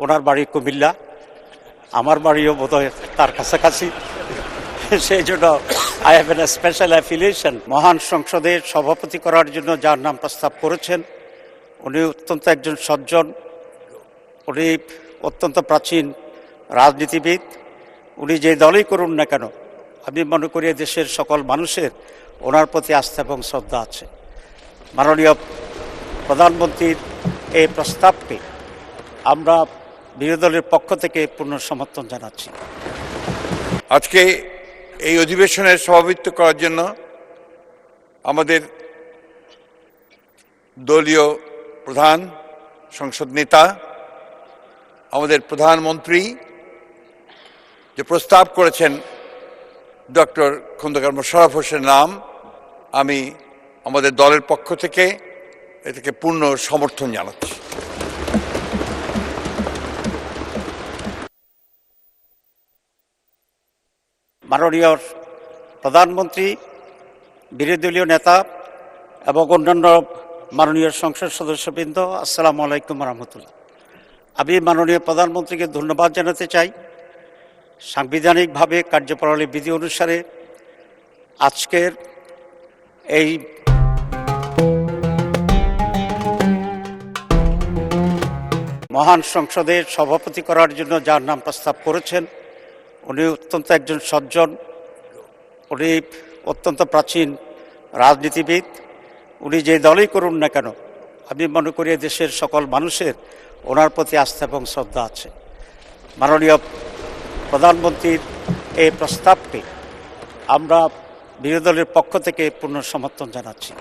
ওনার বাড়ি কুমিল্লা, আমার বাড়িও বোধহয় তার কাছাকাছি। সেই জন্য I have an special affiliation. মহান সংসদের সভাপতি করার জন্য যার নাম প্রস্তাব করেছেন, উনি অত্যন্ত একজন সজ্জন, উনি অত্যন্ত প্রাচীন রাজনীতিবিদ। উনি যে দলই করুন না কেন, আমি মনে করি দেশের সকল মানুষের ওনার প্রতি আস্থা এবং শ্রদ্ধা আছে। মাননীয় প্রধানমন্ত্রীর এই প্রস্তাবকে আমরা বিরোধী দলের পক্ষ থেকে পূর্ণ সমর্থন জানাচ্ছি। আজকে এই অধিবেশনের সভাপতিত্ব করার জন্য আমাদের দলীয় প্রধান, সংসদ নেতা, আমাদের প্রধানমন্ত্রী যে প্রস্তাব করেছেন ডক্টর খন্দকার মোশাররফ হোসেন নাম, আমি আমাদের দলের পক্ষ থেকে এটাকে পূর্ণ সমর্থন জানাচ্ছি। মাননীয় প্রধানমন্ত্রী, বিরোধী দলীয় নেতা এবং অন্যান্য মাননীয় সংসদ সদস্যবৃন্দ, আসসালামু আলাইকুম রহমতুল্লাহ। আমি মাননীয় প্রধানমন্ত্রীকে ধন্যবাদ জানাতে চাই। সাংবিধানিকভাবে কার্যপ্রণালী বিধি অনুসারে আজকের এই মহান সংসদের সভাপতি করার জন্য যার নাম প্রস্তাব করেছেন, উনি অত্যন্ত একজন সজ্জন, উনি অত্যন্ত প্রাচীন রাজনীতিবিদ। উনি যে দলই করুন না কেন, আমি মনে করি দেশের সকল মানুষের ওনার প্রতি আস্থা এবং শ্রদ্ধা আছে। মাননীয় প্রধানমন্ত্রীর এই প্রস্তাবকে আমরা বিরোধী দলের পক্ষ থেকে পূর্ণ সমর্থন জানাচ্ছি।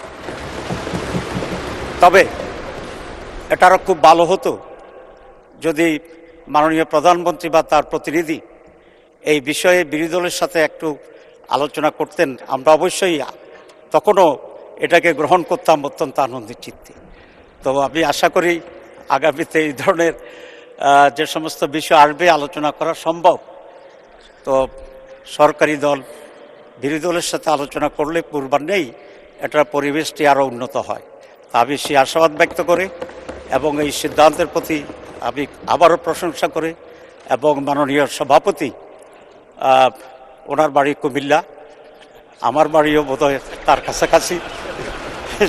তবে এটা আরও খুব ভালো হতো যদি মাননীয় প্রধানমন্ত্রী বা তার প্রতিনিধি এই বিষয়ে বিরোধী দলের সাথে একটু আলোচনা করতেন। আমরা অবশ্যই তখনও এটাকে গ্রহণ করতাম অত্যন্ত আনন্দের চিত্তে। তো আমি আশা করি আগামীতে এই ধরনের যে সমস্ত বিষয় আসবে আলোচনা করা সম্ভব। তো সরকারি দল বিরোধী দলের সাথে আলোচনা করলে পূর্বান্নেই এটার পরিবেশটি আরও উন্নত হয়। তা আমি সেই আশাবাদ ব্যক্ত করে এবং এই সিদ্ধান্তের প্রতি আমি আবারও প্রশংসা করে এবং মাননীয় সভাপতি, ওনার বাড়ি কুমিল্লা, আমার বাড়িও বোধহয় তার কাছাকাছি।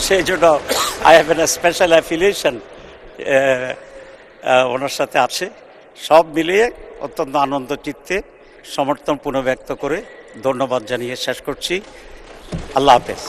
সেই জন্য I have an special affiliation ওনার সাথে আছে। সব মিলিয়ে অত্যন্ত আনন্দ চিত্তে সমর্থন পুনঃব্যক্ত করে ধন্যবাদ জানিয়ে শেষ করছি। আল্লাহ হাফেজ।